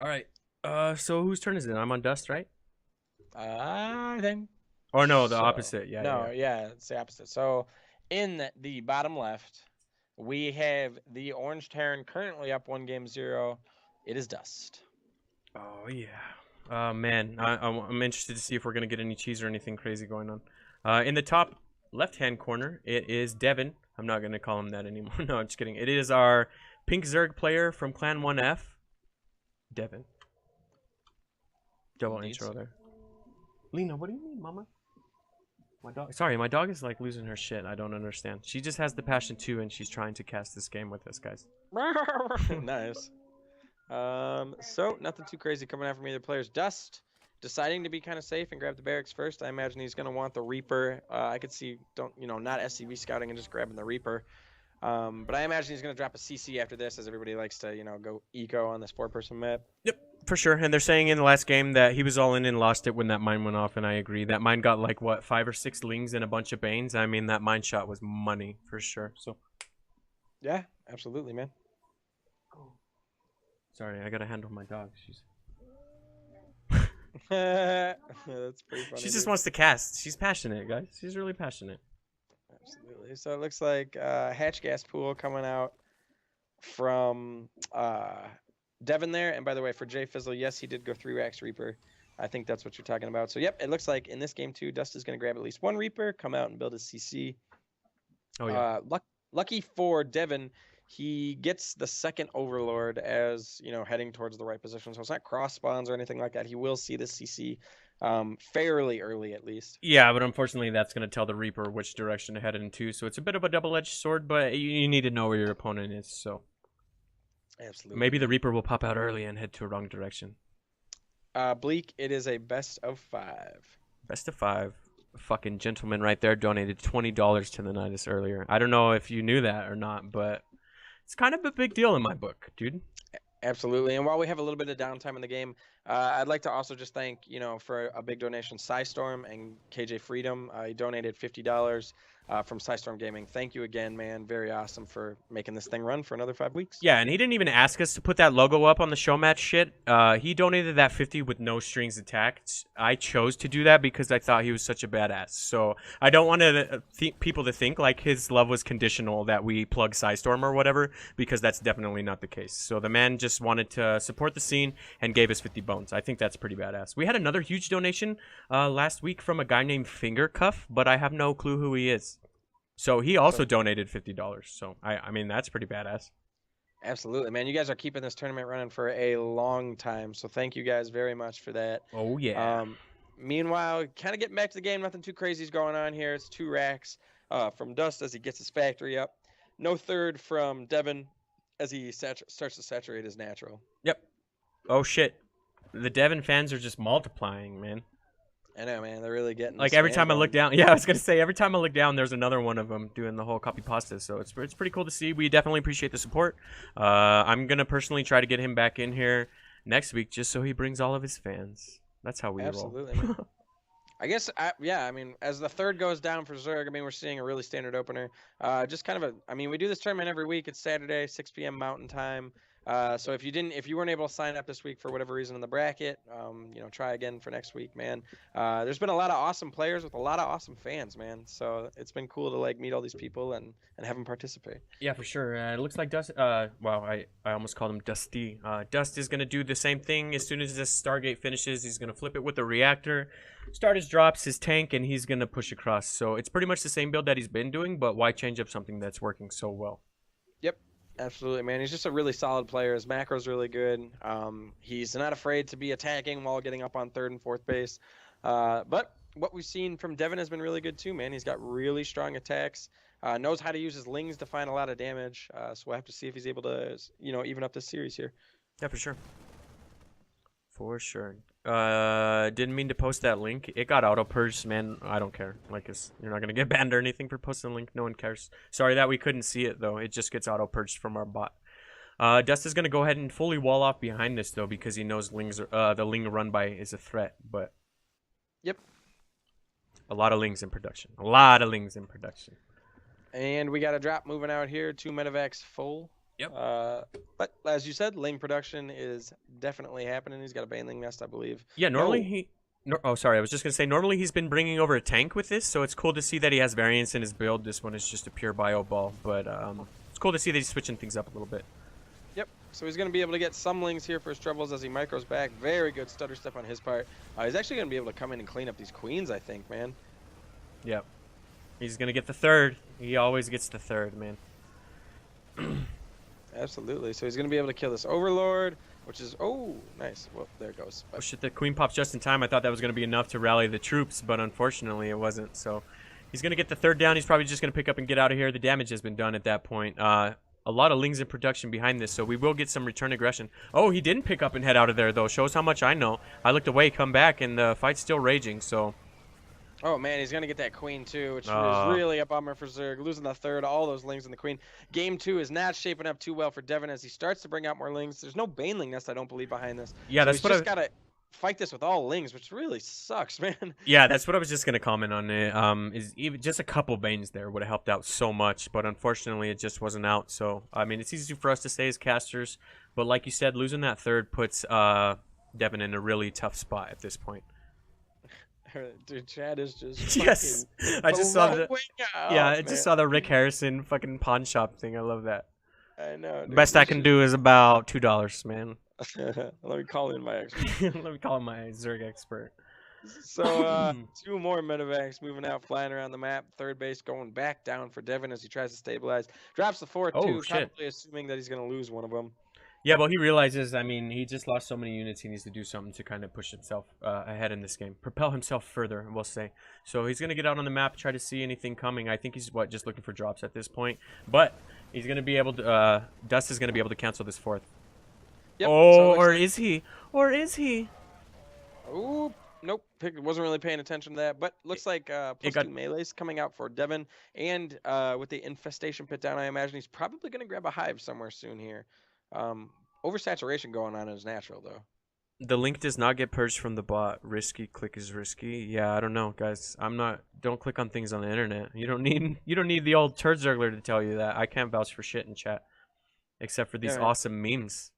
All right. So whose turn is it? I'm on dust, right? I think Or no, the so. opposite. Yeah, yeah, No, yeah, it's the opposite. So in the bottom left, we have the Orange Terran currently up 1-0. It is Dust. yeah. Oh yeah. Man, I'm interested to see if we're gonna get any cheese or anything crazy going on. In the top left-hand corner, it is Devin. I'm not gonna call him that anymore. No, I'm just kidding. It is our Pink Zerg player from Clan 1F, Devin. Double Indeed, intro sir. there. Lena, what do you mean, Mama? My dog. Sorry, my dog is like losing her shit. I don't understand. She just has the passion too, and she's trying to cast this game with us, guys. Nice. So nothing too crazy coming out from either players. Dust deciding to be kind of safe and grab the barracks first. I imagine he's going to want the Reaper. I could see not SCV scouting and just grabbing the Reaper. But I imagine he's going to drop a CC after this, as everybody likes to go eco on this 4-person map. Yep, for sure. And they're saying in the last game that he was all in and lost it when that mine went off, and I agree. That mine got like what 5 or 6 lings and a bunch of banes. I mean, that mine shot was money for sure. So Yeah, absolutely, man. sorry, I gotta handle my dog. She's That's pretty she funny, just dude. wants to cast. She's passionate, guys. She's really passionate. Absolutely. So it looks like hatch gas pool coming out from Devin there. And by the way, for Jay Fizzle, yes, he did go 3 racks Reaper. I think that's what you're talking about. So, yep, it looks like in this game, too, Dust is going to grab at least 1 Reaper, come out and build his CC. Oh yeah. Lucky for Devin, he gets the second Overlord as, heading towards the right position. So it's not cross spawns or anything like that. He will see the CC fairly early, at least. Yeah, but unfortunately, that's going to tell the Reaper which direction to head into. So it's a bit of a double-edged sword, but you need to know where your opponent is. So Absolutely, maybe the man. Reaper will pop out early and head to a wrong direction. Bleak, it is a best of 5. Best of 5. Fucking gentleman right there donated $20 to the Nydus earlier. I don't know if you knew that or not, but it's kind of a big deal in my book, dude. Absolutely. And while we have a little bit of downtime in the game, I'd like to also just thank, for a big donation, Psystorm and KJ Freedom. He donated $50 from Psystorm Gaming. Thank you again, man. Very awesome for making this thing run for another 5 weeks. Yeah, and he didn't even ask us to put that logo up on the show match shit. He donated that 50 with no strings attached. I chose to do that because I thought he was such a badass. So I don't want to people to think like his love was conditional that we plug Psystorm or whatever, because that's definitely not the case. So the man just wanted to support the scene and gave us 50 bones. I think that's pretty badass. We had another huge donation last week from a guy named Fingercuff, but I have no clue who he is. So he also So, donated $50. So I mean, that's pretty badass. absolutely, man. You guys are keeping this tournament running for a long time. So thank you guys very much for that. Oh yeah. Um, Meanwhile, kind of getting back to the game, nothing too crazy is going on here. It's 2 racks from Dust as he gets his factory up. No third from Devin as he starts to saturate his natural. Yep. Oh shit. The Devon fans are just multiplying, man. I know, man. They're really getting Like this every fan time I look going. down, yeah, I was gonna say every time I look down, there's another one of them doing the whole copy pasta. So it's pretty cool to see. We definitely appreciate the support. I'm gonna personally try to get him back in here next week just so he brings all of his fans. That's how we roll. Absolutely, man. I guess, yeah, I mean, as the third goes down for Zerg, I mean, we're seeing a really standard opener. Just kind of I mean, we do this tournament every week. It's Saturday, 6 p.m. Mountain Time. So if you weren't able to sign up this week for whatever reason in the bracket, try again for next week, man. There's been a lot of awesome players with a lot of awesome fans, man. So it's been cool to like meet all these people and have them participate. Yeah, for sure. It looks like Dust. Wow, I almost called him Dusty. Dust is gonna do the same thing as soon as this Stargate finishes. He's gonna flip it with the reactor, start his drops, his tank, and he's gonna push across. So it's pretty much the same build that he's been doing, but why change up something that's working so well? Yep. Absolutely, man. He's just a really solid player. His macro's really good. He's not afraid to be attacking while getting up on third and fourth base. But what we've seen from Devin has been really good too, man. He's got really strong attacks. Knows how to use his lings to find a lot of damage. So we'll have to see if he's able to, even up this series here. Yeah, for sure. For sure. Didn't mean to post that link. It got auto purged, man. I don't care. Like, you're not gonna get banned or anything for posting a link. No one cares. Sorry that we couldn't see it though. It just gets auto purged from our bot. Dust is gonna go ahead and fully wall off behind this though because he knows the ling run by is a threat. But Yep. a lot of lings in production. A lot of lings in production. And we got a drop moving out here. 2 medevacs full. Yep. But as you said, Ling production is definitely happening. He's got a Baneling nest, I believe. Yeah, normally oh, sorry. I was just going to say, normally he's been bringing over a tank with this, so it's cool to see that he has variance in his build. This one is just a pure bio ball, but it's cool to see that he's switching things up a little bit. Yep. So he's going to be able to get some Lings here for his troubles as he micros back. Very good stutter step on his part. He's actually going to be able to come in and clean up these queens, I think, man. Yep. He's going to get the third. He always gets the third, man. Absolutely. So he's going to be able to kill this Overlord, which is, oh, nice. Well, there it goes. Oh, shit, the queen pops just in time. I thought that was going to be enough to rally the troops, but unfortunately it wasn't. So he's going to get the third down. He's probably just going to pick up and get out of here. The damage has been done at that point. A lot of Lings in production behind this, so we will get some return aggression. Oh, he didn't pick up and head out of there, though. Shows how much I know. I looked away, come back, and the fight's still raging, so... Oh, man, he's going to get that queen, too, which is really a bummer for Zerg. Losing the third, all those Lings and the queen. Game 2 is not shaping up too well for Devin as he starts to bring out more Lings. There's no Baneling nest, I don't believe, behind this. Yeah, so that's what he's just got to fight this with all Lings, which really sucks, man. Yeah, that's what I was just going to comment on. Is even just a couple Banes there would have helped out so much, but unfortunately it just wasn't out. So, I mean, it's easy for us to say as casters, but like you said, losing that third puts Devin in a really tough spot at this point. Dude, Chad is just yes. I just saw the I just saw the Rick Harrison fucking pawn shop thing. I love that. I know. Dude, best I can do is about $2, man. Let me call in my expert. Let me call in my Zerg expert. So 2 more medevacs moving out, flying around the map. Third base going back down for Devin as he tries to stabilize. Drops the fourth too, probably assuming that he's going to lose one of them. Yeah, well, he realizes, I mean, he just lost so many units. He needs to do something to kind of push himself ahead in this game. Propel himself further, we'll say. So he's going to get out on the map, try to see anything coming. I think he's, just looking for drops at this point. But he's going to be able to, Dust is going to be able to cancel this fourth. Yep, oh, so or is he? Or is he? Oh, nope. Wasn't really paying attention to that. But looks like +2 melees coming out for Devin. And with the infestation pit down, I imagine he's probably going to grab a hive somewhere soon here. Oversaturation going on is natural, though. The link does not get purged from the bot. Risky click is risky. Yeah, I don't know, guys. Don't click on things on the internet. You don't need the old turd zergler to tell you that. I can't vouch for shit in chat, except for these awesome memes.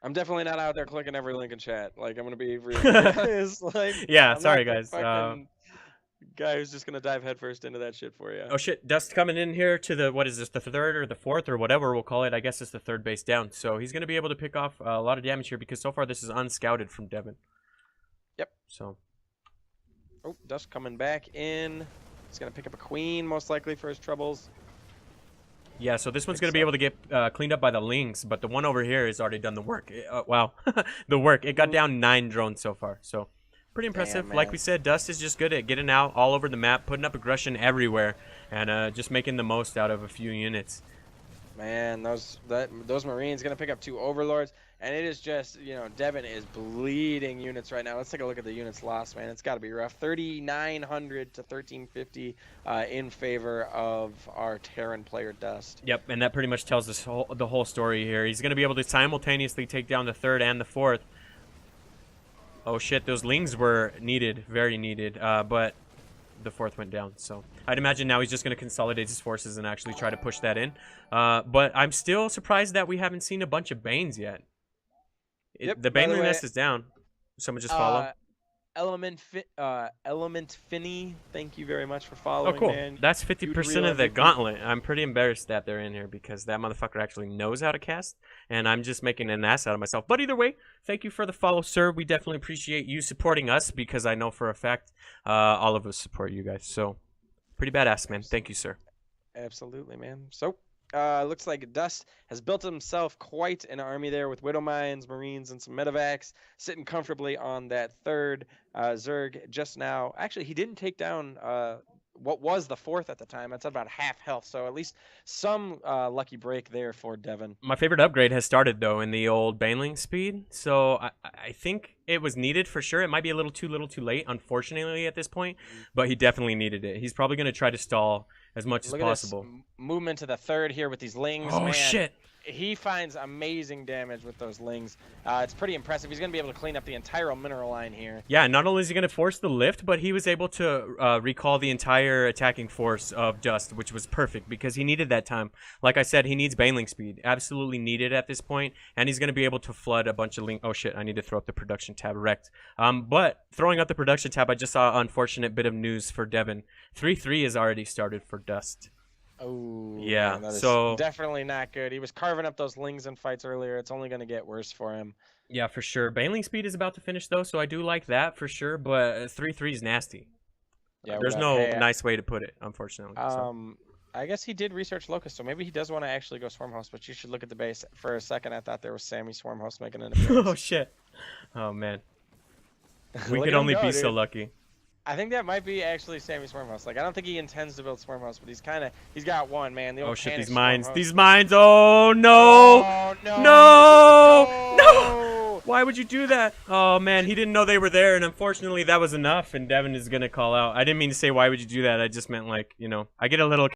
I'm definitely not out there clicking every link in chat. Like, I'm gonna be real. Like, yeah, sorry guys. Guy who's just gonna dive headfirst into that shit for you. Oh shit, Dust coming in here to the, what is this, the third or the fourth or whatever we'll call it. I guess it's the third base down. So he's gonna be able to pick off a lot of damage here because so far this is unscouted from Devin. Yep. So. Oh, Dust coming back in. He's gonna pick up a queen most likely for his troubles. Yeah, so this one's going to be able to get cleaned up by the Lings, but the one over here has already done the work. Wow, the work. It got down 9 drones so far, so pretty impressive. Damn, like we said, Dust is just good at getting out all over the map, putting up aggression everywhere, and just making the most out of a few units. Man, those Marines going to pick up 2 Overlords, and it is just, you know, Devin is bleeding units right now. Let's take a look at the units lost, man. It's got to be rough. 3,900 to 1,350 in favor of our Terran player Dust. Yep, and that pretty much tells us the whole story here. He's going to be able to simultaneously take down the third and the fourth. Oh shit, those Lings were needed, very needed, but the fourth went down, so I'd imagine now he's just going to consolidate his forces and actually try to push that in. But I'm still surprised that we haven't seen a bunch of Banes yet. The Bane nest is down. Someone just follow. Element Finny, thank you very much for following. Oh, cool. Man. That's 50% of the gauntlet. I'm pretty embarrassed that they're in here because that motherfucker actually knows how to cast, and I'm just making an ass out of myself. But either way, thank you for the follow, sir. We definitely appreciate you supporting us because I know for a fact all of us support you guys. So, pretty badass, man. Thank you, sir. Absolutely, man. So, looks like Dust has built himself quite an army there with Widow Mines, Marines, and some medevacs sitting comfortably on that third. Zerg just now, actually, he didn't take down what was the fourth at the time. That's about half health, so at least some lucky break there for Devin. My favorite upgrade has started, though, in the old Baneling speed, so I think it was needed for sure. It might be a little too late, unfortunately, at this point, but he definitely needed it. He's probably going to try to stall as much as possible. Movement to the third here with these Lings. Oh, man. shit. he finds amazing damage with those lings. It's pretty impressive. He's going to be able to clean up the entire mineral line here. Yeah, not only is he going to force the lift, but he was able to recall the entire attacking force of Dust, which was perfect because he needed that time. Like I said, he needs Baneling speed. Absolutely needed at this point, and he's going to be able to flood a bunch of link. Oh shit, I need to throw up the production tab. Wrecked. But throwing up the production tab, I just saw an unfortunate bit of news for Devin. 3-3 has already started for Dust. Oh, yeah, man, that is so definitely not good. He was carving up those lings in fights earlier. It's only going to get worse for him. yeah, for sure. Baneling speed is about to finish though, so I do like that for sure. But 3-3 is nasty. Yeah, there's no nice way to put it, unfortunately. I guess he did research Locust, so maybe he does want to actually go Swarmhost. But you should look at the base for a second. I thought there was Sammy Swarmhost making an appearance. Oh shit! Oh man, we could only be so lucky. I think that might be actually Sammy Swarmhouse. Like, I don't think he intends to build Swarmhouse, but he's got one, man. The old oh shit, these mines. mines. These mines. Oh no. Oh, no. No. No. Why would you do that? Oh man, he didn't know they were there, and unfortunately that was enough, and Devin is going to call out. I didn't mean to say why would you do that. I just meant like, you know, I get a little